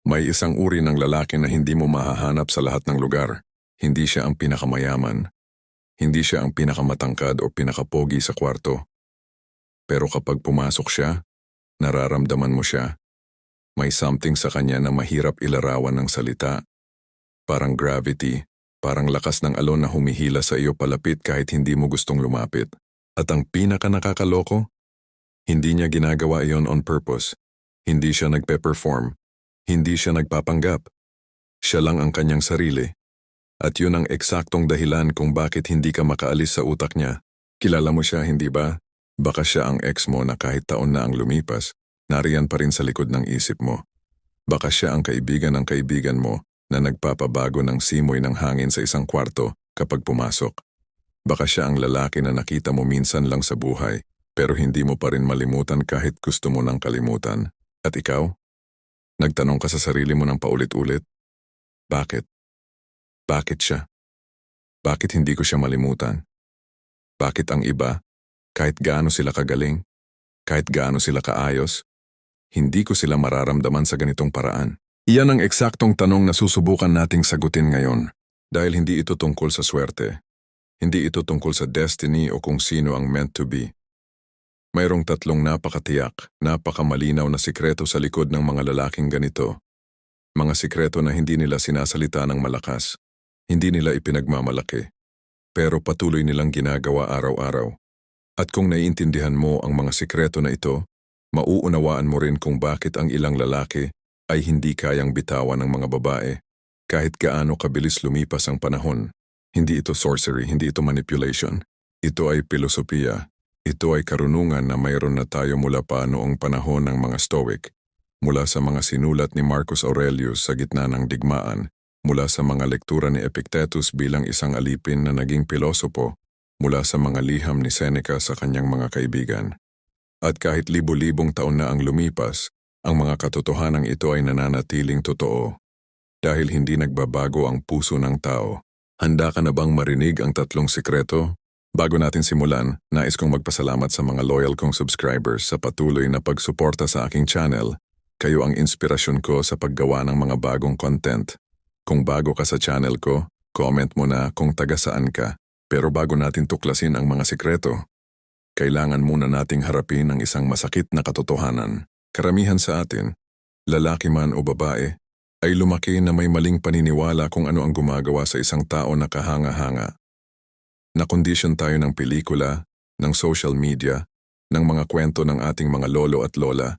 May isang uri ng lalaki na hindi mo mahahanap sa lahat ng lugar. Hindi siya ang pinakamayaman. Hindi siya ang pinakamatangkad o pinakapogi sa kwarto. Pero kapag pumasok siya, nararamdaman mo siya. May something sa kanya na mahirap ilarawan ng salita. Parang gravity, parang lakas ng alon na humihila sa iyo palapit kahit hindi mo gustong lumapit. At ang pinaka nakakaloko, hindi niya ginagawa iyon on purpose. Hindi siya nagpe-perform. Hindi siya nagpapanggap. Siya lang ang kanyang sarili. At yun ang eksaktong dahilan kung bakit hindi ka makaalis sa utak niya. Kilala mo siya, hindi ba? Baka siya ang ex mo na kahit taon na ang lumipas, nariyan pa rin sa likod ng isip mo. Baka siya ang kaibigan ng kaibigan mo na nagpapabago ng simoy ng hangin sa isang kwarto kapag pumasok. Baka siya ang lalaki na nakita mo minsan lang sa buhay, pero hindi mo pa rin malimutan kahit gusto mo nang kalimutan. At ikaw? Nagtanong ka sa sarili mo ng paulit-ulit, bakit? Bakit siya? Bakit hindi ko siya malimutan? Bakit ang iba, kahit gaano sila kagaling, kahit gaano sila kaayos, hindi ko sila mararamdaman sa ganitong paraan? Iyan ang eksaktong tanong na susubukan nating sagutin ngayon, dahil hindi ito tungkol sa swerte. Hindi ito tungkol sa destiny o kung sino ang meant to be. Mayroong tatlong napakatiyak, napakamalinaw na sikreto sa likod ng mga lalaking ganito. Mga sikreto na hindi nila sinasalita ng malakas. Hindi nila ipinagmamalaki, pero patuloy nilang ginagawa araw-araw. At kung naiintindihan mo ang mga sikreto na ito, mauunawaan mo rin kung bakit ang ilang lalaki ay hindi kayang bitawan ng mga babae, kahit gaano kabilis lumipas ang panahon. Hindi ito sorcery, hindi ito manipulation. Ito ay filosofiya. Ito ay karunungan na mayroon na tayo mula pa noong panahon ng mga Stoic, mula sa mga sinulat ni Marcus Aurelius sa gitna ng digmaan, mula sa mga lektura ni Epictetus bilang isang alipin na naging pilosopo, mula sa mga liham ni Seneca sa kanyang mga kaibigan. At kahit libo-libong taon na ang lumipas, ang mga katotohanang ito ay nananatiling totoo. Dahil hindi nagbabago ang puso ng tao. Handa ka na bang marinig ang tatlong sikreto? Bago natin simulan, nais kong magpasalamat sa mga loyal kong subscribers sa patuloy na pagsuporta sa aking channel. Kayo ang inspirasyon ko sa paggawa ng mga bagong content. Kung bago ka sa channel ko, comment mo na kung taga saan ka. Pero bago natin tuklasin ang mga sikreto, kailangan muna nating harapin ang isang masakit na katotohanan. Karamihan sa atin, lalaki man o babae, ay lumaki na may maling paniniwala kung ano ang gumagawa sa isang tao na kahanga-hanga. Nakondisyon tayo ng pelikula, ng social media, ng mga kwento ng ating mga lolo at lola,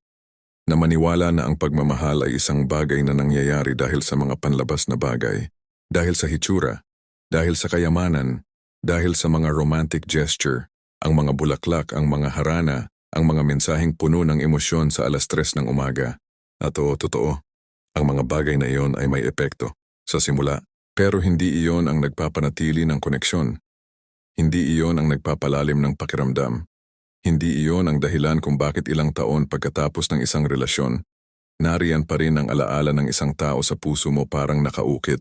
na maniwala na ang pagmamahal ay isang bagay na nangyayari dahil sa mga panlabas na bagay, dahil sa hitsura, dahil sa kayamanan, dahil sa mga romantic gesture, ang mga bulaklak, ang mga harana, ang mga mensaheng puno ng emosyon sa 3:00 ng umaga. At totoo, ang mga bagay na iyon ay may epekto sa simula, pero hindi iyon ang nagpapanatili ng koneksyon. Hindi iyon ang nagpapalalim ng pakiramdam. Hindi iyon ang dahilan kung bakit ilang taon pagkatapos ng isang relasyon, nariyan pa rin ang alaala ng isang tao sa puso mo parang nakaukit.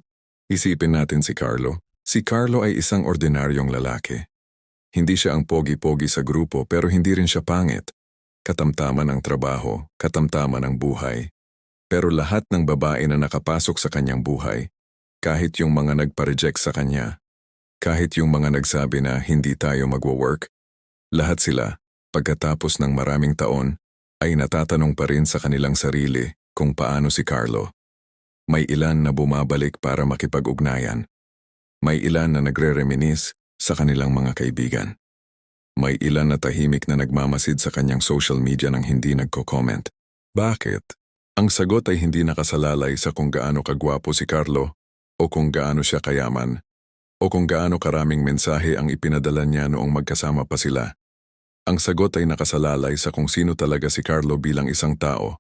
Isipin natin si Carlo. Si Carlo ay isang ordinaryong lalaki. Hindi siya ang pogi-pogi sa grupo pero hindi rin siya pangit. Katamtaman ang trabaho, katamtaman ang buhay. Pero lahat ng babae na nakapasok sa kanyang buhay, kahit yung mga nagpa-reject sa kanya, kahit yung mga nagsabi na hindi tayo magwo-work, lahat sila, pagkatapos ng maraming taon, ay natatanong pa rin sa kanilang sarili kung paano si Carlo. May ilan na bumabalik para makipag-ugnayan. May ilan na nagre-reminisce sa kanilang mga kaibigan. May ilan na tahimik na nagmamasid sa kanyang social media nang hindi nagko-comment. Bakit? Ang sagot ay hindi nakasalalay sa kung gaano kagwapo si Carlo, o kung gaano siya kayaman, o kung gaano karaming mensahe ang ipinadala niya noong magkasama pa sila. Ang sagot ay nakasalalay sa kung sino talaga si Carlo bilang isang tao,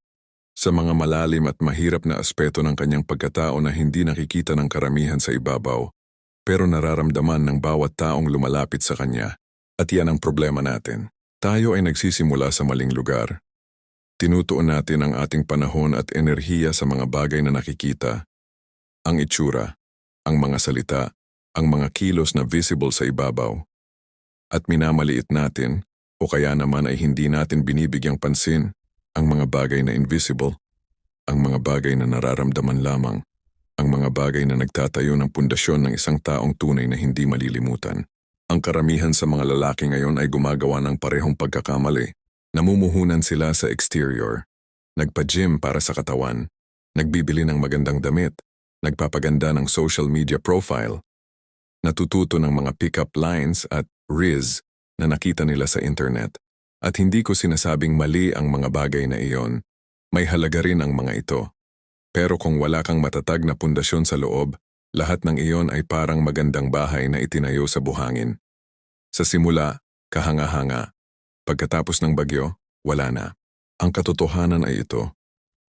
sa mga malalim at mahirap na aspeto ng kanyang pagkatao na hindi nakikita ng karamihan sa ibabaw, pero nararamdaman ng bawat taong lumalapit sa kanya. At yan ang problema natin. Tayo ay nagsisimula sa maling lugar. Tinutuon natin ang ating panahon at enerhiya sa mga bagay na nakikita, ang itsura, ang mga salita, ang mga kilos na visible sa ibabaw. At minamaliit natin, o kaya naman ay hindi natin binibigyang pansin, ang mga bagay na invisible. ang mga bagay na nararamdaman lamang, ang mga bagay na nagtatayo ng pundasyon ng isang taong tunay na hindi malilimutan. Ang karamihan sa mga lalaki ngayon ay gumagawa ng parehong pagkakamali. Namumuhunan sila sa exterior, nagpa-gym para sa katawan, nagbibili ng magandang damit, nagpapaganda ng social media profile, natututo ng mga pick-up lines at riz na nakita nila sa internet. At hindi ko sinasabing mali ang mga bagay na iyon, may halaga rin ang mga ito. Pero kung wala kang matatag na pundasyon sa loob, lahat ng iyon ay parang magandang bahay na itinayo sa buhangin. Sa simula, kahanga-hanga. Pagkatapos ng bagyo, wala na. Ang katotohanan ay ito.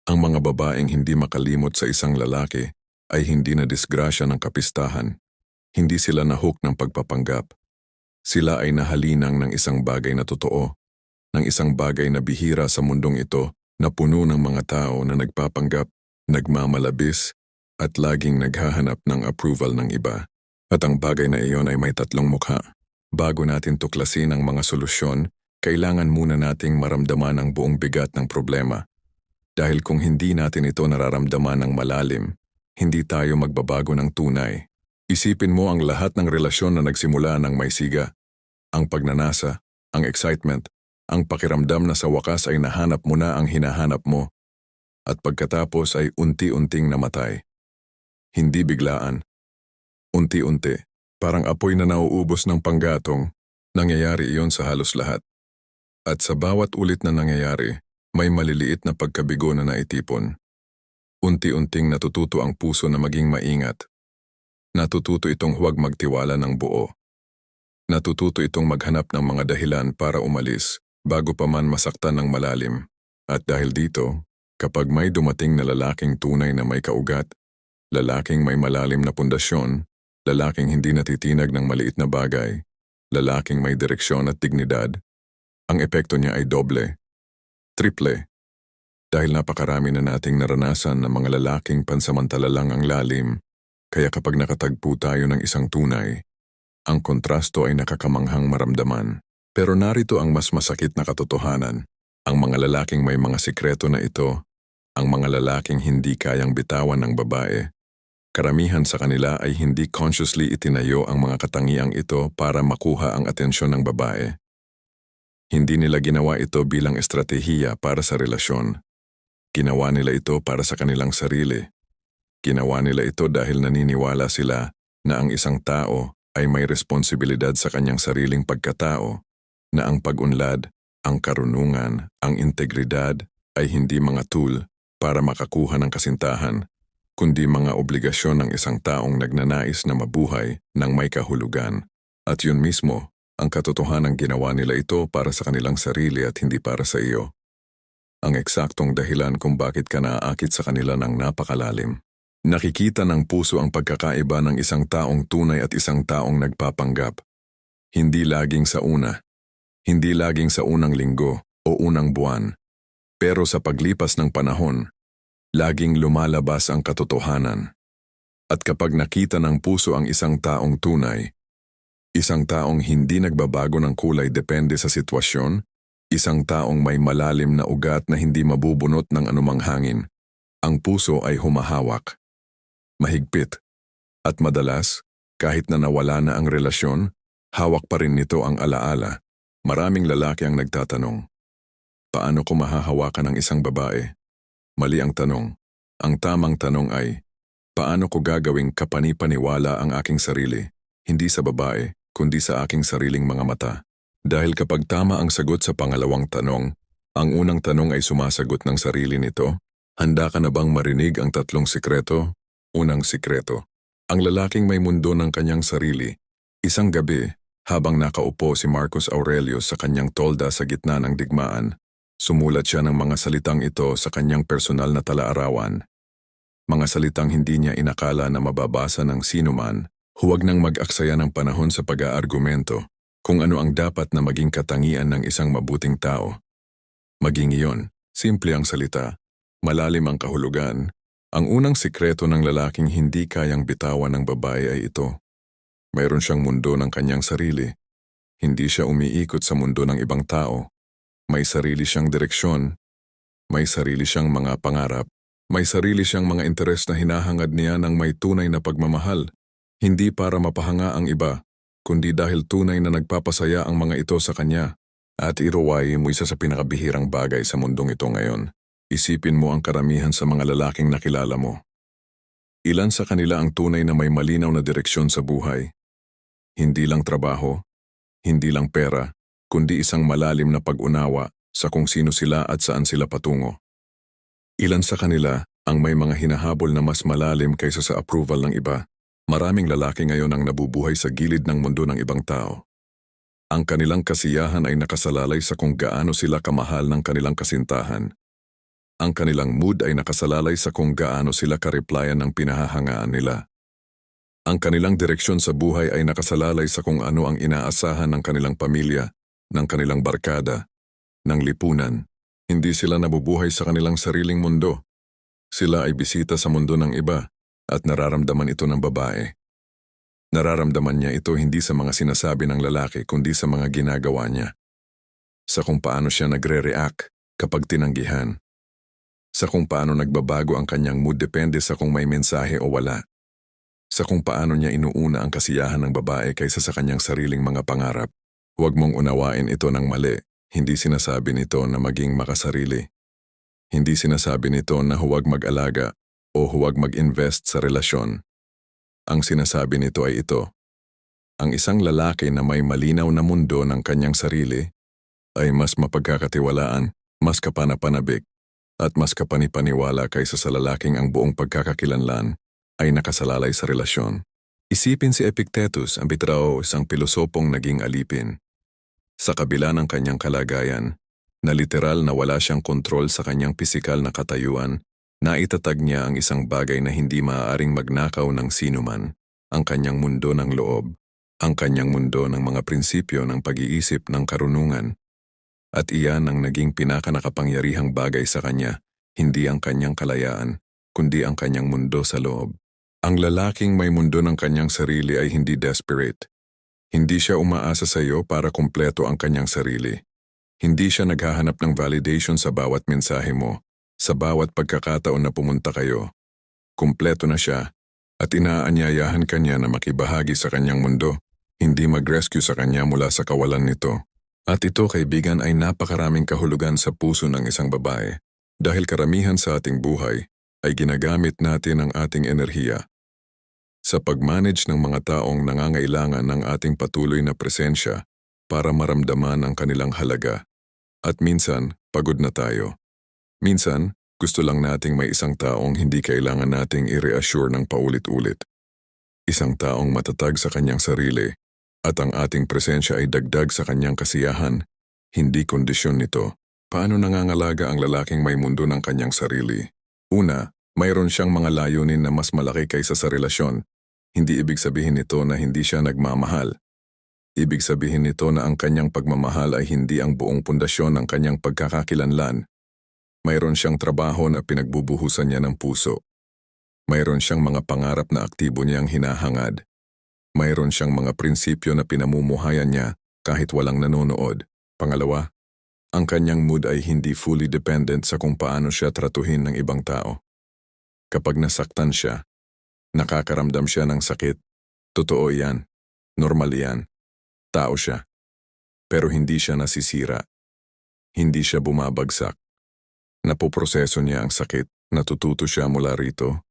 Ang mga babaeng hindi makalimot sa isang lalaki ay hindi na disgrasya ng kapistahan. Hindi sila nahook ng pagpapanggap. Sila ay nahalinang ng isang bagay na totoo, ng isang bagay na bihira sa mundong ito na puno ng mga tao na nagpapanggap, nagmamalabis, at laging naghahanap ng approval ng iba. At ang bagay na iyon ay may tatlong mukha. Bago natin tuklasin ang mga solusyon, kailangan muna nating maramdaman ang buong bigat ng problema. Dahil kung hindi natin ito nararamdaman ng malalim, hindi tayo magbabago ng tunay. Isipin mo ang lahat ng relasyon na nagsimula ng may siga. Ang pagnanasa, ang excitement, ang pakiramdam na sa wakas ay nahanap mo na ang hinahanap mo. At pagkatapos ay unti-unting namatay. Hindi biglaan. Unti-unti, parang apoy na nauubos ng panggatong, nangyayari iyon sa halos lahat. At sa bawat ulit na nangyayari, may maliliit na pagkabigo na naitipon. Unti-unting natututo ang puso na maging maingat. Natututo itong huwag magtiwala ng buo. Natututo itong maghanap ng mga dahilan para umalis bago pa man masaktan ng malalim. At dahil dito, kapag may dumating na lalaking tunay na may kaugat, lalaking may malalim na pundasyon, lalaking hindi natitinag ng maliit na bagay, lalaking may direksyon at dignidad, ang epekto niya ay doble, triple. Dahil napakarami na nating naranasan ng mga lalaking pansamantala lang ang lalim, kaya kapag nakatagpo tayo ng isang tunay, ang kontrasto ay nakakamanghang maramdaman. Pero narito ang mas masakit na katotohanan. Ang mga lalaking may mga sikreto na ito, ang mga lalaking hindi kayang bitawan ng babae. Karamihan sa kanila ay hindi consciously itinayo ang mga katangiang ito para makuha ang atensyon ng babae. Hindi nila ginawa ito bilang estratehiya para sa relasyon. Ginawa nila ito para sa kanilang sarili. Ginawa nila ito dahil naniniwala sila na ang isang tao ay may responsibilidad sa kanyang sariling pagkatao, na ang pag-unlad, ang karunungan, ang integridad ay hindi mga tool para makakuha ng kasintahan, kundi mga obligasyon ng isang taong nagnanais na mabuhay ng may kahulugan. At yun mismo, ang katotohanang ginawa nila ito para sa kanilang sarili at hindi para sa iyo. Ang eksaktong dahilan kung bakit ka naaakit sa kanila ng napakalalim. Nakikita ng puso ang pagkakaiba ng isang taong tunay at isang taong nagpapanggap. Hindi laging sa una. Hindi laging sa unang linggo o unang buwan. Pero sa paglipas ng panahon, laging lumalabas ang katotohanan. At kapag nakita ng puso ang isang taong tunay, isang taong hindi nagbabago ng kulay depende sa sitwasyon, isang taong may malalim na ugat na hindi mabubunot ng anumang hangin, ang puso ay humahawak. Mahigpit. At madalas, kahit na nawala na ang relasyon, hawak pa rin nito ang alaala. Maraming lalaki ang nagtatanong, paano ko mahahawakan ang isang babae? Mali ang tanong. Ang tamang tanong ay, paano ko gagawing kapani-paniwala ang aking sarili? Hindi sa babae, kundi sa aking sariling mga mata. Dahil kapag tama ang sagot sa pangalawang tanong, ang unang tanong ay sumasagot ng sarili nito, handa ka na bang marinig ang tatlong sikreto? Unang sikreto. Ang lalaking may mundo ng kanyang sarili. Isang gabi, habang nakaupo si Marcus Aurelius sa kanyang tolda sa gitna ng digmaan, sumulat siya ng mga salitang ito sa kanyang personal na talaarawan. Mga salitang hindi niya inakala na mababasa ng sinuman, huwag nang mag-aksaya ng panahon sa pag-aargumento kung ano ang dapat na maging katangian ng isang mabuting tao. Maging iyon, simple ang salita, malalim ang kahulugan. Ang unang sikreto ng lalaking hindi kayang bitawan ng babae ay ito. Mayroon siyang mundo ng kanyang sarili. Hindi siya umiikot sa mundo ng ibang tao. May sarili siyang direksyon. May sarili siyang mga pangarap. May sarili siyang mga interes na hinahangad niya ng may tunay na pagmamahal, hindi para mapahanga ang iba, kundi dahil tunay na nagpapasaya ang mga ito sa kanya. At iruwayin mo isa sa pinakabihirang bagay sa mundong ito ngayon. Isipin mo ang karamihan sa mga lalaking nakilala mo. Ilan sa kanila ang tunay na may malinaw na direksyon sa buhay? Hindi lang trabaho, hindi lang pera, kundi isang malalim na pag-unawa sa kung sino sila at saan sila patungo. Ilan sa kanila ang may mga hinahabol na mas malalim kaysa sa approval ng iba. Maraming lalaki ngayon ang nabubuhay sa gilid ng mundo ng ibang tao. Ang kanilang kasiyahan ay nakasalalay sa kung gaano sila kamahal ng kanilang kasintahan. Ang kanilang mood ay nakasalalay sa kung gaano sila kareplyan ng pinahahangaan nila. Ang kanilang direksyon sa buhay ay nakasalalay sa kung ano ang inaasahan ng kanilang pamilya, ng kanilang barkada, ng lipunan. Hindi sila nabubuhay sa kanilang sariling mundo. Sila ay bisita sa mundo ng iba at nararamdaman ito ng babae. Nararamdaman niya ito hindi sa mga sinasabi ng lalaki kundi sa mga ginagawa niya. Sa kung paano siya nagre-react kapag tinanggihan. Sa kung paano nagbabago ang kanyang mood depende sa kung may mensahe o wala. Sa kung paano niya inuuna ang kasiyahan ng babae kaysa sa kanyang sariling mga pangarap. Huwag mong unawain ito ng mali. Hindi sinasabi nito na maging makasarili. Hindi sinasabi nito na huwag mag-alaga o huwag mag-invest sa relasyon. Ang sinasabi nito ay ito. Ang isang lalaki na may malinaw na mundo ng kanyang sarili ay mas mapagkakatiwalaan, mas kapanapanabik, at mas kapanipaniwala kaysa sa lalaking ang buong pagkakakilanlan ay nakasalalay sa relasyon. Isipin si Epictetus, ang Bitrao, isang pilosopong naging alipin. Sa kabila ng kanyang kalagayan, na literal na wala siyang kontrol sa kanyang pisikal na katayuan, naitatag niya ang isang bagay na hindi maaaring magnakaw ng sinuman, ang kanyang mundo ng loob, ang kanyang mundo ng mga prinsipyo ng pag-iisip ng karunungan. At iyan ang naging pinakanakapangyarihang bagay sa kanya, hindi ang kanyang kalayaan, kundi ang kanyang mundo sa loob. Ang lalaking may mundo ng kanyang sarili ay hindi desperate. Hindi siya umaasa sa iyo para kumpleto ang kanyang sarili. Hindi siya naghahanap ng validation sa bawat mensahe mo. Sa bawat pagkakataon na pumunta kayo, kumpleto na siya at inaanyayahan kanya na makibahagi sa kanyang mundo, hindi mag-rescue sa kanya mula sa kawalan nito. At ito, kaibigan, ay napakaraming kahulugan sa puso ng isang babae dahil karamihan sa ating buhay ay ginagamit natin ang ating enerhiya sa pag-manage ng mga taong nangangailangan ng ating patuloy na presensya para maramdaman ang kanilang halaga. At minsan, pagod na tayo. Minsan, gusto lang nating may isang taong hindi kailangan nating i-reassure ng paulit-ulit. Isang taong matatag sa kanyang sarili at ang ating presensya ay dagdag sa kanyang kasiyahan, hindi kondisyon nito. Paano nangangalaga ang lalaking may mundo ng kanyang sarili? Una, mayroon siyang mga layunin na mas malaki kaysa sa relasyon. Hindi ibig sabihin nito na hindi siya nagmamahal. Ibig sabihin nito na ang kanyang pagmamahal ay hindi ang buong pundasyon ng kanyang pagkakakilanlan. Mayroon siyang trabaho na pinagbubuhusan niya ng puso. Mayroon siyang mga pangarap na aktibo niyang hinahangad. Mayroon siyang mga prinsipyo na pinamumuhayan niya kahit walang nanonood. Pangalawa, ang kanyang mood ay hindi fully dependent sa kung paano siya tratuhin ng ibang tao. Kapag nasaktan siya, nakakaramdam siya ng sakit. Totoo yan. Normal yan. Tao siya. Pero hindi siya nasisira. Hindi siya bumabagsak. Napoproseso niya ang sakit, natututo siya mula rito,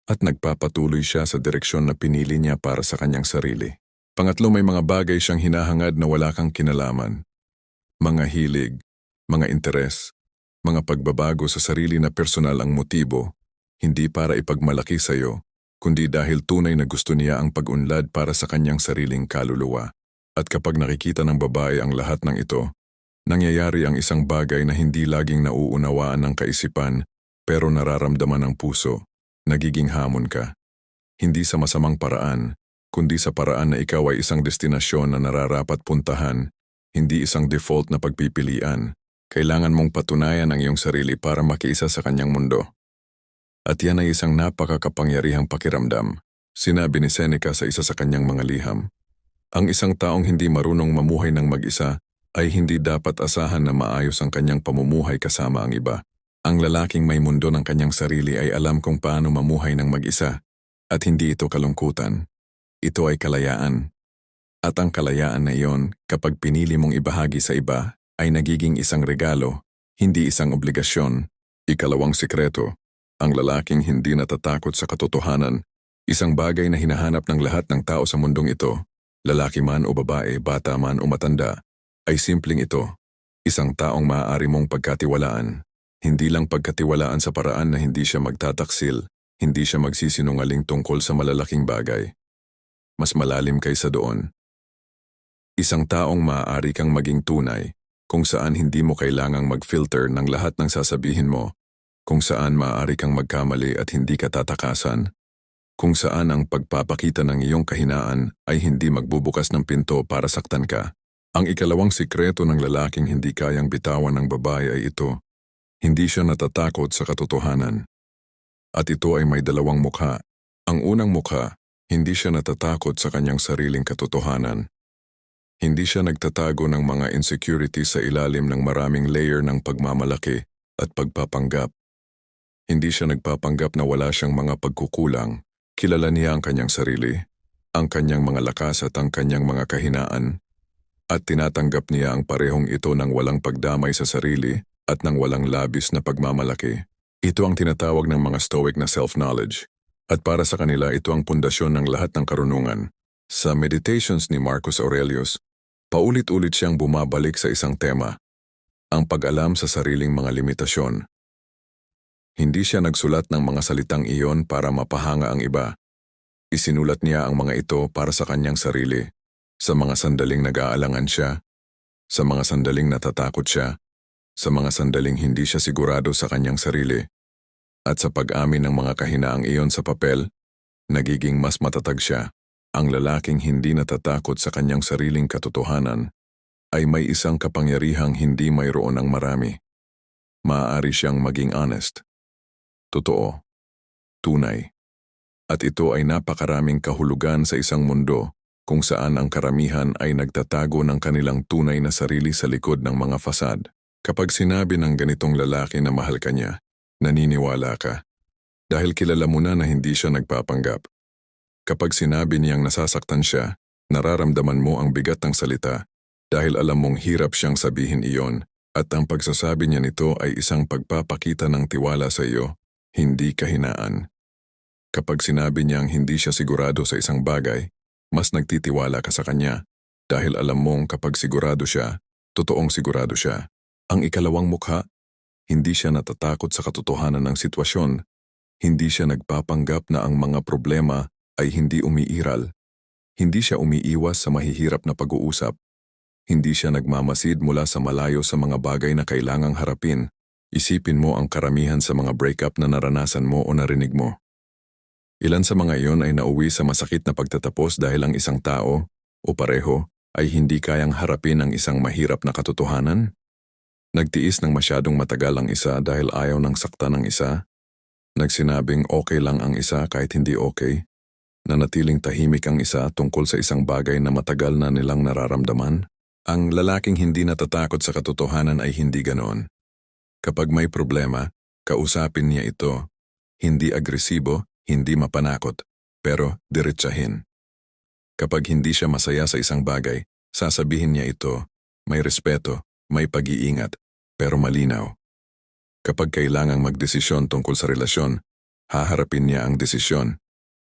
at nagpapatuloy siya sa direksyon na pinili niya para sa kanyang sarili. Pangatlo, may mga bagay siyang hinahangad na wala kang kinalaman. Mga hilig, mga interes, mga pagbabago sa sarili na personal ang motibo, hindi para ipagmalaki sa iyo, kundi dahil tunay na gusto niya ang pag-unlad para sa kanyang sariling kaluluwa. At kapag nakikita ng babae ang lahat ng ito, nangyayari ang isang bagay na hindi laging nauunawaan ng kaisipan pero nararamdaman ng puso. Nagiging hamon ka. Hindi sa masamang paraan, kundi sa paraan na ikaw ay isang destinasyon na nararapat puntahan, hindi isang default na pagpipilian. Kailangan mong patunayan ang iyong sarili para makiisa sa kanyang mundo. At yan ay isang napakakapangyarihang pakiramdam, sinabi ni Seneca sa isa sa kanyang mga liham. Ang isang taong hindi marunong mamuhay ng mag-isa ay hindi dapat asahan na maayos ang kanyang pamumuhay kasama ang iba. Ang lalaking may mundo ng kanyang sarili ay alam kung paano mamuhay ng mag-isa. At hindi ito kalungkutan. Ito ay kalayaan. At ang kalayaan na iyon, kapag pinili mong ibahagi sa iba, ay nagiging isang regalo, hindi isang obligasyon. Ikalawang sikreto, ang lalaking hindi natatakot sa katotohanan. Isang bagay na hinahanap ng lahat ng tao sa mundong ito, lalaki man o babae, bata man o matanda, ay simpleng ito. Isang taong maaari mong pagkatiwalaan. Hindi lang pagkatiwalaan sa paraan na hindi siya magtataksil, hindi siya magsisinungaling tungkol sa malalaking bagay. Mas malalim kaysa doon. Isang taong maaari kang maging tunay, kung saan hindi mo kailangang mag-filter ng lahat ng sasabihin mo, kung saan maaari kang magkamali at hindi ka tatakasan, kung saan ang pagpapakita ng iyong kahinaan ay hindi magbubukas ng pinto para saktan ka. Ang ikalawang sikreto ng lalaking hindi kayang bitawan ng babae ay ito. Hindi siya natatakot sa katotohanan. At ito ay may dalawang mukha. Ang unang mukha, hindi siya natatakot sa kanyang sariling katotohanan. Hindi siya nagtatago ng mga insecurities sa ilalim ng maraming layer ng pagmamalaki at pagpapanggap. Hindi siya nagpapanggap na wala siyang mga pagkukulang. Kilala niya ang kanyang sarili, ang kanyang mga lakas at ang kanyang mga kahinaan. At tinatanggap niya ang parehong ito ng walang pagdamay sa sarili at ng walang labis na pagmamalaki. Ito ang tinatawag ng mga Stoic na self-knowledge. At para sa kanila ito ang pundasyon ng lahat ng karunungan. Sa Meditations ni Marcus Aurelius, paulit-ulit siyang bumabalik sa isang tema, ang pag-alam sa sariling mga limitasyon. Hindi siya nagsulat ng mga salitang iyon para mapahanga ang iba. Isinulat niya ang mga ito para sa kanyang sarili, sa mga sandaling nag-aalangan siya, sa mga sandaling natatakot siya, sa mga sandaling hindi siya sigurado sa kanyang sarili, at sa pag-amin ng mga kahinaang iyon sa papel, nagiging mas matatag siya. Ang lalaking hindi natatakot sa kanyang sariling katotohanan ay may isang kapangyarihang hindi mayroon ng marami. Maaari siyang maging honest, totoo, tunay. At ito ay napakaraming kahulugan sa isang mundo kung saan ang karamihan ay nagtatago ng kanilang tunay na sarili sa likod ng mga fasad. Kapag sinabi ng ganitong lalaki na mahal ka niya, naniniwala ka. Dahil kilala mo na hindi siya nagpapanggap. Kapag sinabi niyang nasasaktan siya, nararamdaman mo ang bigat ng salita dahil alam mong hirap siyang sabihin iyon at ang pagsasabi niya nito ay isang pagpapakita ng tiwala sa iyo, hindi kahinaan. Kapag sinabi niyang hindi siya sigurado sa isang bagay, mas nagtitiwala ka sa kanya dahil alam mong kapag sigurado siya, totoong sigurado siya. Ang ikalawang mukha, hindi siya natatakot sa katotohanan ng sitwasyon. Hindi siya nagpapanggap na ang mga problema ay hindi umiiral. Hindi siya umiiwas sa mahihirap na pag-uusap. Hindi siya nagmamasid mula sa malayo sa mga bagay na kailangang harapin. Isipin mo ang karamihan sa mga breakup na naranasan mo o narinig mo. Ilan sa mga iyon ay nauwi sa masakit na pagtatapos dahil ang isang tao, o pareho, ay hindi kayang harapin ang isang mahirap na katotohanan? Nagtiis ng masyadong matagal ang isa dahil ayaw ng sakta ng isa? Nagsinabing okay lang ang isa kahit hindi okay? Nanatiling tahimik ang isa tungkol sa isang bagay na matagal na nilang nararamdaman? Ang lalaking hindi natatakot sa katotohanan ay hindi ganoon. Kapag may problema, kausapin niya ito. Hindi agresibo, hindi mapanakot, pero diretsahin. Kapag hindi siya masaya sa isang bagay, sasabihin niya ito. May respeto, may pag-iingat, pero malinaw. Kapag kailangang magdesisyon tungkol sa relasyon, haharapin niya ang desisyon.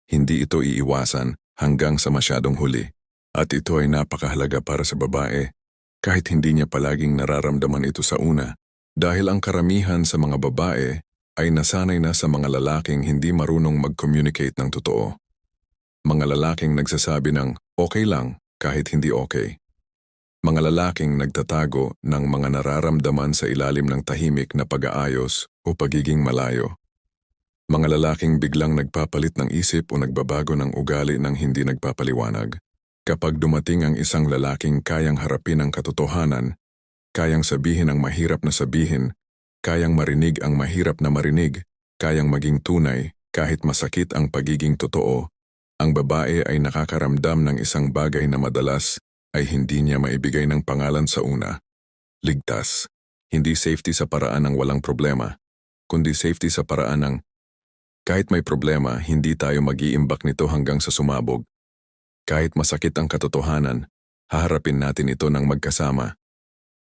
Hindi ito iiwasan hanggang sa masyadong huli. At ito ay napakahalaga para sa babae, kahit hindi niya palaging nararamdaman ito sa una. Dahil ang karamihan sa mga babae ay nasanay na sa mga lalaking hindi marunong mag-communicate ng totoo. Mga lalaking nagsasabi ng okay lang kahit hindi okay. Mga lalaking nagtatago ng mga nararamdaman sa ilalim ng tahimik na pag-aayos o pagiging malayo. Mga lalaking biglang nagpapalit ng isip o nagbabago ng ugali ng hindi nagpapaliwanag. Kapag dumating ang isang lalaking kayang harapin ang katotohanan, kayang sabihin ang mahirap na sabihin, kayang marinig ang mahirap na marinig, kayang maging tunay kahit masakit ang pagiging totoo, ang babae ay nakakaramdam ng isang bagay na madalas ay hindi niya maibigay ng pangalan sa una. Ligtas. Hindi safety sa paraan ng walang problema. kundi safety sa paraan ng kahit may problema, hindi tayo mag-iimbak nito hanggang sa sumabog. Kahit masakit ang katotohanan, haharapin natin ito ng magkasama.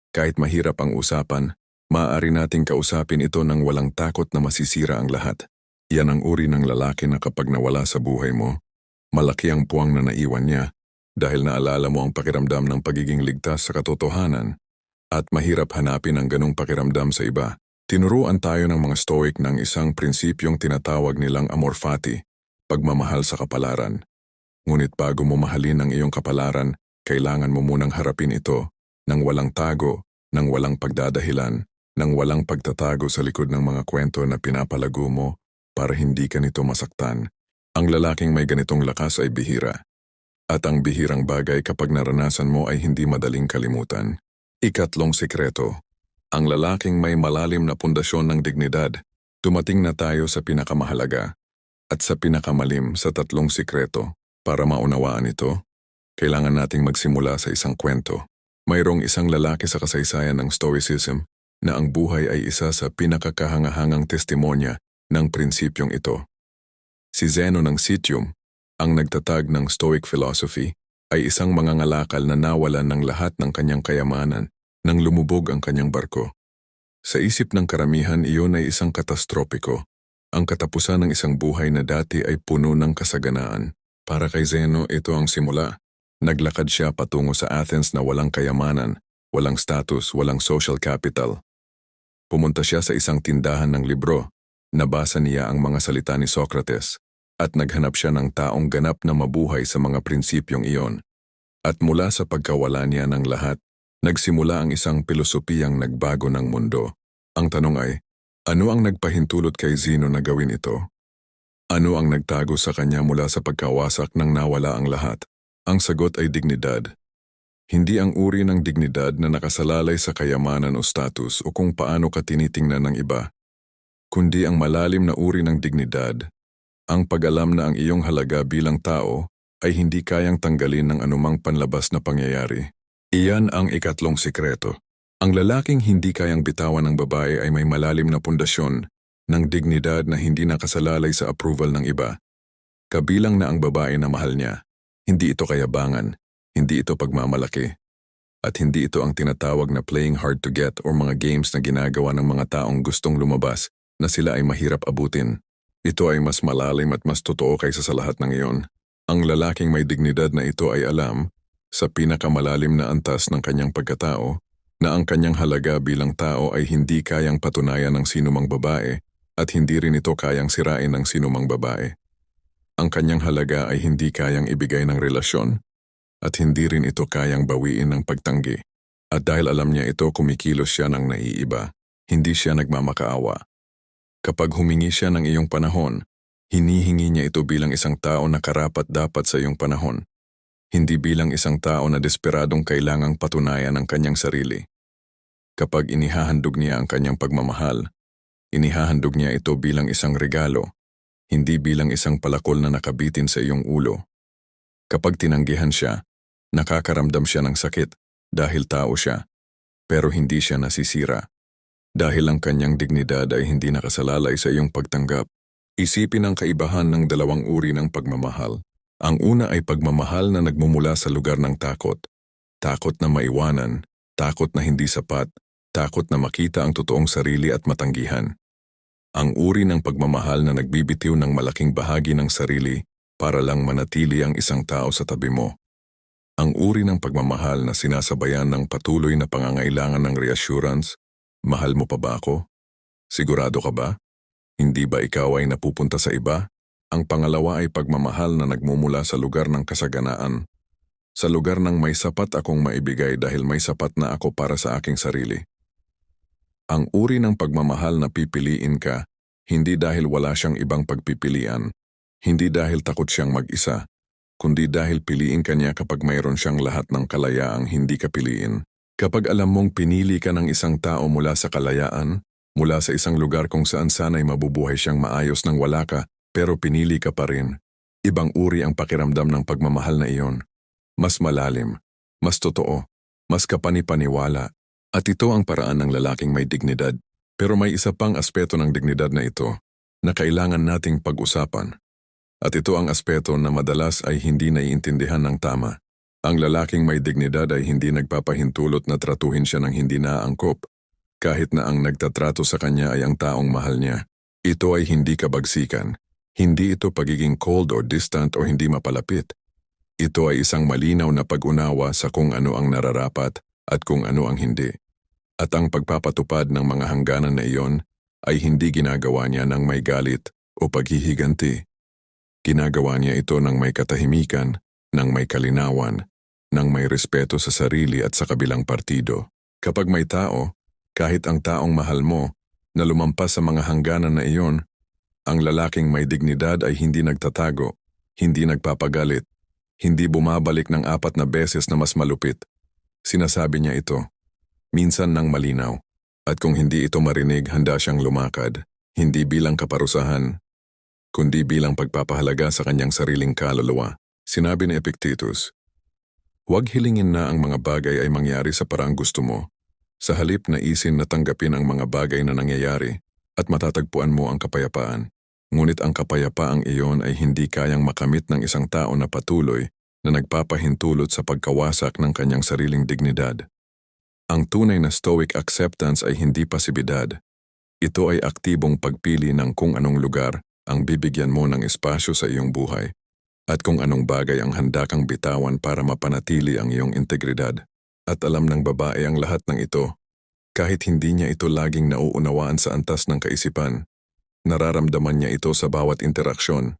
Kahit mahirap ang usapan, maaari nating kausapin ito ng walang takot na masisira ang lahat. Yan ang uri ng lalaki na kapag nawala sa buhay mo, malaki ang puwang na naiwan niya dahil naalala mo ang pakiramdam ng pagiging ligtas sa katotohanan at mahirap hanapin ang ganong pakiramdam sa iba. Tinuruan tayo ng mga Stoic ng isang prinsipyong tinatawag nilang amor fati, pagmamahal sa kapalaran. Ngunit bago mo mahalin ang iyong kapalaran, kailangan mo munang harapin ito ng walang tago, ng walang pagdadahilan, ng walang pagtatago sa likod ng mga kwento na pinapalago mo para hindi ka nito masaktan. Ang lalaking may ganitong lakas ay bihira. At ang bihirang bagay kapag naranasan mo ay hindi madaling kalimutan. Ikatlong sikreto. Ang lalaking may malalim na pundasyon ng dignidad. Dumating na tayo sa pinakamahalaga at sa pinakamalim sa tatlong sikreto. Para maunawaan ito, kailangan nating magsimula sa isang kwento. Mayroong isang lalaki sa kasaysayan ng Stoicism na ang buhay ay isa sa pinakakahangahangang testimonya ng prinsipyong ito. Si Zeno ng Citium, ang nagtatag ng Stoic philosophy, ay isang mangangalakal na nawalan ng lahat ng kanyang kayamanan nang lumubog ang kanyang barko. Sa isip ng karamihan, iyon ay isang katastropiko, ang katapusan ng isang buhay na dati ay puno ng kasaganaan. Para kay Zeno, ito ang simula. Naglakad siya patungo sa Athens na walang kayamanan, walang status, walang social capital. Pumunta siya sa isang tindahan ng libro, nabasa niya ang mga salita ni Socrates, at naghanap siya ng taong ganap na mabuhay sa mga prinsipyong iyon. At mula sa pagkawala niya ng lahat, nagsimula ang isang pilosopiyang nagbago ng mundo. Ang tanong ay, ano ang nagpahintulot kay Zeno na gawin ito? Ano ang nagtago sa kanya mula sa pagkawasak nang nawala ang lahat? Ang sagot ay dignidad. Hindi ang uri ng dignidad na nakasalalay sa kayamanan o status o kung paano ka tinitingnan ng iba, kundi ang malalim na uri ng dignidad, ang pag-alam na ang iyong halaga bilang tao ay hindi kayang tanggalin ng anumang panlabas na pangyayari. Iyan ang ikatlong sikreto. Ang lalaking hindi kayang bitawan ng babae ay may malalim na pundasyon ng dignidad na hindi nakasalalay sa approval ng iba. Kabilang na ang babae na mahal niya. Hindi ito kayabangan, hindi ito pagmamalaki, at hindi ito ang tinatawag na playing hard to get o mga games na ginagawa ng mga taong gustong lumabas na sila ay mahirap abutin. Ito ay mas malalim at mas totoo kaysa sa lahat ng iyon. Ang lalaking may dignidad na ito ay alam, sa pinakamalalim na antas ng kanyang pagkatao, na ang kanyang halaga bilang tao ay hindi kayang patunayan ng sinumang babae at hindi rin ito kayang sirain ng sinumang babae. Ang kanyang halaga ay hindi kayang ibigay ng relasyon at hindi rin ito kayang bawiin ng pagtanggi. At dahil alam niya ito, kumikilos siya ng naiiba, hindi siya nagmamakaawa. Kapag humingi siya ng iyong panahon, hinihingi niya ito bilang isang tao na karapat-dapat sa iyong panahon, hindi bilang isang tao na desperadong kailangang patunayan ang kanyang sarili. Kapag inihahandog niya ang kanyang pagmamahal, inihahandog niya ito bilang isang regalo, hindi bilang isang palakol na nakabitin sa iyong ulo. Kapag tinanggihan siya, nakakaramdam siya ng sakit dahil tao siya, pero hindi siya nasisira. Dahil ang kanyang dignidad ay hindi nakasalalay sa iyong pagtanggap. Isipin ang kaibahan ng dalawang uri ng pagmamahal. Ang una ay pagmamahal na nagmumula sa lugar ng takot. Takot na maiwanan, takot na hindi sapat, takot na makita ang totoong sarili at matanggihan. Ang uri ng pagmamahal na nagbibitiw ng malaking bahagi ng sarili para lang manatili ang isang tao sa tabi mo. Ang uri ng pagmamahal na sinasabayan ng patuloy na pangangailangan ng reassurance, mahal mo pa ba ako? Sigurado ka ba? Hindi ba ikaw ay napupunta sa iba? Ang pangalawa ay pagmamahal na nagmumula sa lugar ng kasaganaan. Sa lugar ng may sapat akong maibigay dahil may sapat na ako para sa aking sarili. Ang uri ng pagmamahal na pipiliin ka, hindi dahil wala siyang ibang pagpipilian, hindi dahil takot siyang mag-isa, kundi dahil piliin ka niya kapag mayroon siyang lahat ng kalayaang hindi ka piliin. Kapag alam mong pinili ka ng isang tao mula sa kalayaan, mula sa isang lugar kung saan sana'y mabubuhay siyang maayos nang wala ka, pero pinili ka pa rin, ibang uri ang pakiramdam ng pagmamahal na iyon. Mas malalim, mas totoo, mas kapanipaniwala, at ito ang paraan ng lalaking may dignidad. Pero may isa pang aspeto ng dignidad na ito na kailangan nating pag-usapan. At ito ang aspeto na madalas ay hindi naiintindihan ng tama. Ang lalaking may dignidad ay hindi nagpapahintulot na tratuhin siya ng hindi naaangkop, kahit na ang nagtatrato sa kanya ay ang taong mahal niya. Ito ay hindi kabagsikan. Hindi ito pagiging cold or distant o hindi mapalapit. Ito ay isang malinaw na pag-unawa sa kung ano ang nararapat at kung ano ang hindi. At ang pagpapatupad ng mga hangganan na iyon ay hindi ginagawa niya ng may galit o paghihiganti. Ginagawa niya ito ng may katahimikan, ng may kalinawan, ng may respeto sa sarili at sa kabilang partido. Kapag may tao, kahit ang taong mahal mo, na lumampas sa mga hangganan na iyon, ang lalaking may dignidad ay hindi nagtatago, hindi nagpapagalit, hindi bumabalik ng 4 na beses na mas malupit. Sinasabi niya ito, minsan ng malinaw, at kung hindi ito marinig, handa siyang lumakad, hindi bilang kaparusahan, kundi bilang pagpapahalaga sa kanyang sariling kaluluwa. Sinabi ni Epictetus, "Huwag hilingin na ang mga bagay ay mangyari sa paraang gusto mo. Sa halip na isin na tanggapin ang mga bagay na nangyayari at matatagpuan mo ang kapayapaan. Ngunit ang kapayapaang iyon ay hindi kayang makamit ng isang tao na patuloy na nagpapahintulot sa pagkawasak ng kanyang sariling dignidad. Ang tunay na stoic acceptance ay hindi pasibidad. Ito ay aktibong pagpili ng kung anong lugar ang bibigyan mo ng espasyo sa iyong buhay at kung anong bagay ang handa kang bitawan para mapanatili ang iyong integridad. At alam ng babae ang lahat ng ito, kahit hindi niya ito laging nauunawaan sa antas ng kaisipan. Nararamdaman niya ito sa bawat interaksyon.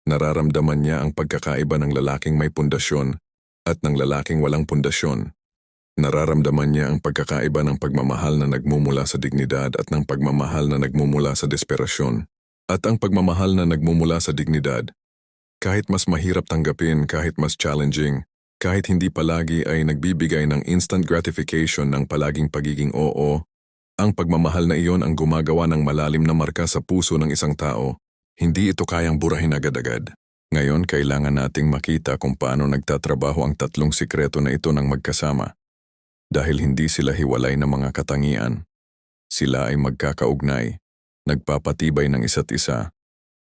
Nararamdaman niya ang pagkakaiba ng lalaking may pundasyon at ng lalaking walang pundasyon. Nararamdaman niya ang pagkakaiba ng pagmamahal na nagmumula sa dignidad at ng pagmamahal na nagmumula sa desperasyon. At ang pagmamahal na nagmumula sa dignidad, kahit mas mahirap tanggapin, kahit mas challenging, kahit hindi palagi ay nagbibigay ng instant gratification ng palaging pagiging oo, ang pagmamahal na iyon ang gumagawa ng malalim na marka sa puso ng isang tao. Hindi ito kayang burahin agad-agad. Ngayon, kailangan nating makita kung paano nagtatrabaho ang 3 sikreto na ito ng magkasama. Dahil hindi sila hiwalay na mga katangian. Sila ay magkakaugnay, nagpapatibay ng isa't isa,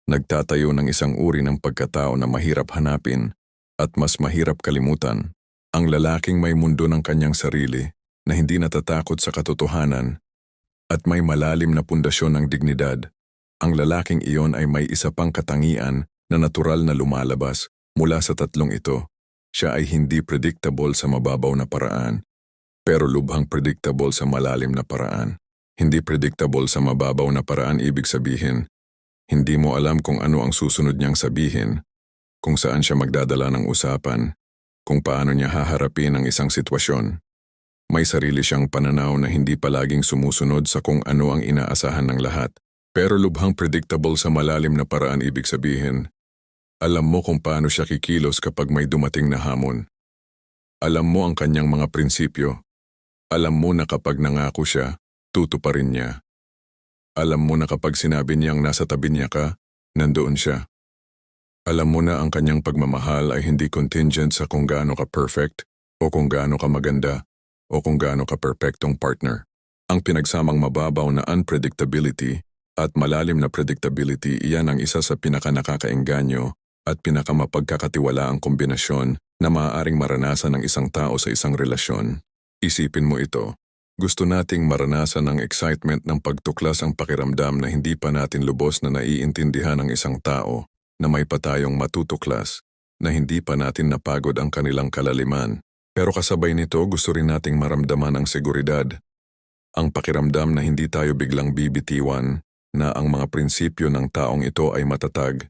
nagtatayo ng isang uri ng pagkatao na mahirap hanapin at mas mahirap kalimutan. Ang lalaking may mundo ng kanyang sarili na hindi natatakot sa katotohanan at may malalim na pundasyon ng dignidad. Ang lalaking iyon ay may isa pang katangian na natural na lumalabas mula sa 3 ito. Siya ay hindi predictable sa mababaw na paraan, pero lubhang predictable sa malalim na paraan. Hindi predictable sa mababaw na paraan ibig sabihin, hindi mo alam kung ano ang susunod niyang sabihin, kung saan siya magdadala ng usapan, kung paano niya haharapin ang isang sitwasyon. May sarili siyang pananaw na hindi palaging sumusunod sa kung ano ang inaasahan ng lahat. Pero lubhang predictable sa malalim na paraan ibig sabihin, alam mo kung paano siya kikilos kapag may dumating na hamon. Alam mo ang kanyang mga prinsipyo. Alam mo na kapag nangako siya, tutuparin niya. Alam mo na kapag sinabi niyang nasa tabi niya ka, nandoon siya. Alam mo na ang kanyang pagmamahal ay hindi contingent sa kung gaano ka perfect, o kung gaano ka maganda, o kung gaano ka perpektong partner. Ang pinagsamang mababaw na unpredictability at malalim na predictability, iyan ang isa sa pinakanakakaengganyo at pinakamapagkakatiwalaang kombinasyon na maaaring maranasan ng isang tao sa isang relasyon. Isipin mo ito. Gusto nating maranasan ng excitement ng pagtuklas ang pakiramdam na hindi pa natin lubos na naiintindihan ng isang tao, na may patayong matutuklas, na hindi pa natin napagod ang kanilang kalaliman. Pero kasabay nito, gusto rin nating maramdaman ang seguridad. Ang pakiramdam na hindi tayo biglang bibitiwan, na ang mga prinsipyo ng taong ito ay matatag,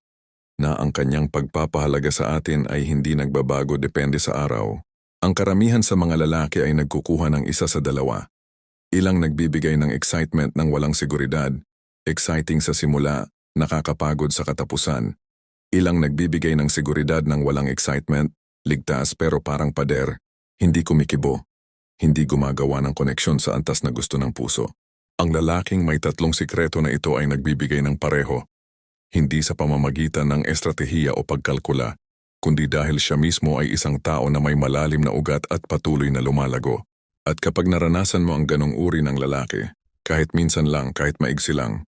na ang kanyang pagpapahalaga sa atin ay hindi nagbabago depende sa araw. Ang karamihan sa mga lalaki ay nagkukuha ng isa sa dalawa. Ilang nagbibigay ng excitement ng walang seguridad, exciting sa simula, nakakapagod sa katapusan. Ilang nagbibigay ng seguridad ng walang excitement, ligtas pero parang pader, hindi kumikibo, hindi gumagawa ng koneksyon sa antas na gusto ng puso. Ang lalaking may 3 sikreto na ito ay nagbibigay ng pareho, hindi sa pamamagitan ng estratehiya o pagkalkula, kundi dahil siya mismo ay isang tao na may malalim na ugat at patuloy na lumalago. At kapag naranasan mo ang ganong uri ng lalaki, Kahit minsan lang, kahit maigsi lang.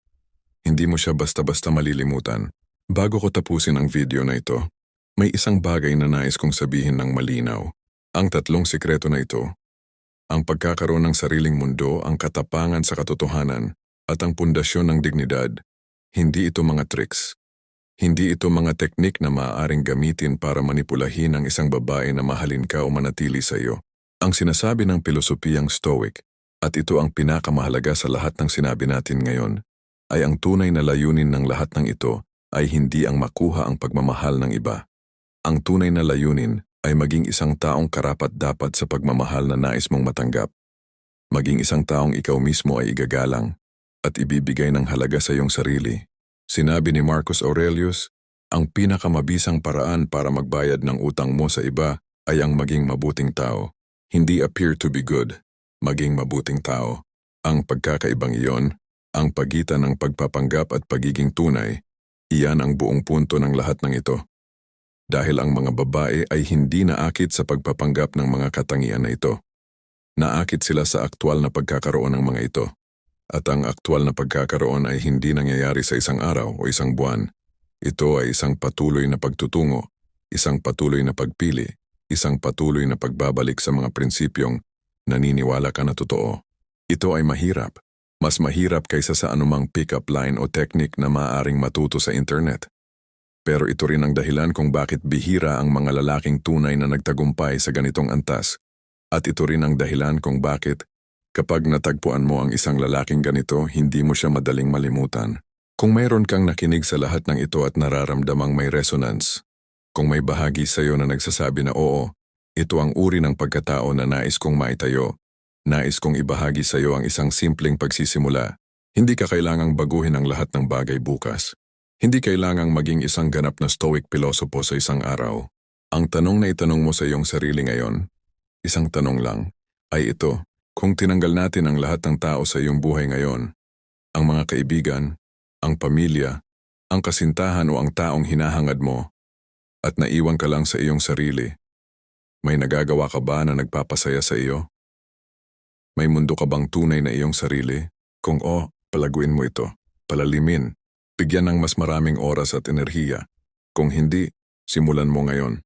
Hindi mo siya basta-basta malilimutan. Bago ko tapusin ang video na ito, may isang bagay na nais kong sabihin ng malinaw. Ang tatlong sikreto na ito, ang pagkakaroon ng sariling mundo, ang katapangan sa katotohanan, at ang pundasyon ng dignidad, hindi ito mga tricks. Hindi ito mga teknik na maaaring gamitin para manipulahin ang isang babae na mahalin ka o manatili sa iyo. Ang sinasabi ng pilosopiyang Stoic, at ito ang pinakamahalaga sa lahat ng sinabi natin ngayon, ay ang tunay na layunin ng lahat ng ito ay hindi ang makuha ang pagmamahal ng iba. Ang tunay na layunin ay maging isang taong karapat-dapat sa pagmamahal na nais mong matanggap. Maging isang taong ikaw mismo ay igagalang at ibibigay ng halaga sa iyong sarili. Sinabi ni Marcus Aurelius, ang pinakamabisang paraan para magbayad ng utang mo sa iba ay ang maging mabuting tao. Hindi appear to be good, maging mabuting tao. Ang pagkakaibang iyon, ang pagitan ng pagpapanggap at pagiging tunay, iyan ang buong punto ng lahat ng ito. Dahil ang mga babae ay hindi naakit sa pagpapanggap ng mga katangian na ito. Naakit sila sa aktwal na pagkakaroon ng mga ito. At ang aktwal na pagkakaroon ay hindi nangyayari sa isang araw o isang buwan. Ito ay isang patuloy na pagtutungo, isang patuloy na pagpili, isang patuloy na pagbabalik sa mga prinsipyong naniniwala ka na totoo. Ito ay mahirap. Mas mahirap kaysa sa anumang pick-up line o technique na maaaring matuto sa internet. Pero ito rin ang dahilan kung bakit bihira ang mga lalaking tunay na nagtagumpay sa ganitong antas. At ito rin ang dahilan kung bakit kapag natagpuan mo ang isang lalaking ganito, hindi mo siya madaling malimutan. Kung mayroon kang nakinig sa lahat ng ito at nararamdamang may resonance, kung may bahagi sa iyo na nagsasabi na oo, ito ang uri ng pagkatao na nais kong maitayo, nais kong ibahagi sa iyo ang isang simpleng pagsisimula, hindi ka kailangang baguhin ang lahat ng bagay bukas. Hindi kailangang maging isang ganap na stoic pilosopo sa isang araw. Ang tanong na itanong mo sa iyong sarili ngayon, isang tanong lang, ay ito. Kung tinanggal natin ang lahat ng tao sa iyong buhay ngayon, ang mga kaibigan, ang pamilya, ang kasintahan o ang taong hinahangad mo, at naiwan ka lang sa iyong sarili, may nagagawa ka ba na nagpapasaya sa iyo? May mundo ka bang tunay na iyong sarili? Kung palaguin mo ito, palalimin, bigyan ng mas maraming oras at enerhiya. Kung hindi, simulan mo ngayon.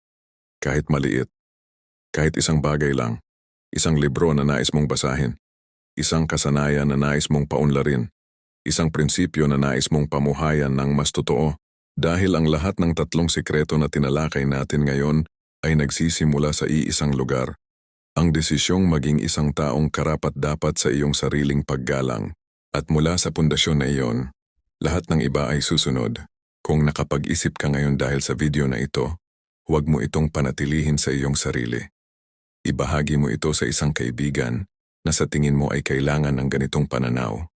Kahit maliit, kahit isang bagay lang. Isang libro na nais mong basahin, isang kasanayan na nais mong paunlarin, isang prinsipyo na nais mong pamuhayan ng mas totoo. Dahil ang lahat ng tatlong sikreto na tinalakay natin ngayon ay nagsisimula sa iisang lugar. Ang desisyong maging isang taong karapat-dapat sa iyong sariling paggalang. At mula sa pundasyon na iyon, lahat ng iba ay susunod. Kung nakapag-isip ka ngayon dahil sa video na ito, huwag mo itong panatilihin sa iyong sarili. Ibahagi mo ito sa isang kaibigan na sa tingin mo ay kailangan ng ganitong pananaw.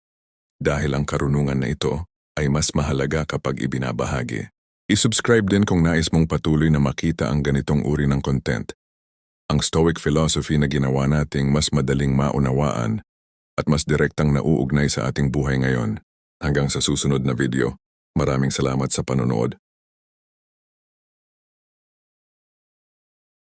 Dahil ang karunungan na ito ay mas mahalaga kapag ibinabahagi. I-subscribe din kung nais mong patuloy na makita ang ganitong uri ng content. Ang Stoic philosophy na ginawa nating mas madaling maunawaan at mas direktang nauugnay sa ating buhay ngayon. Hanggang sa susunod na video, maraming salamat sa panonood.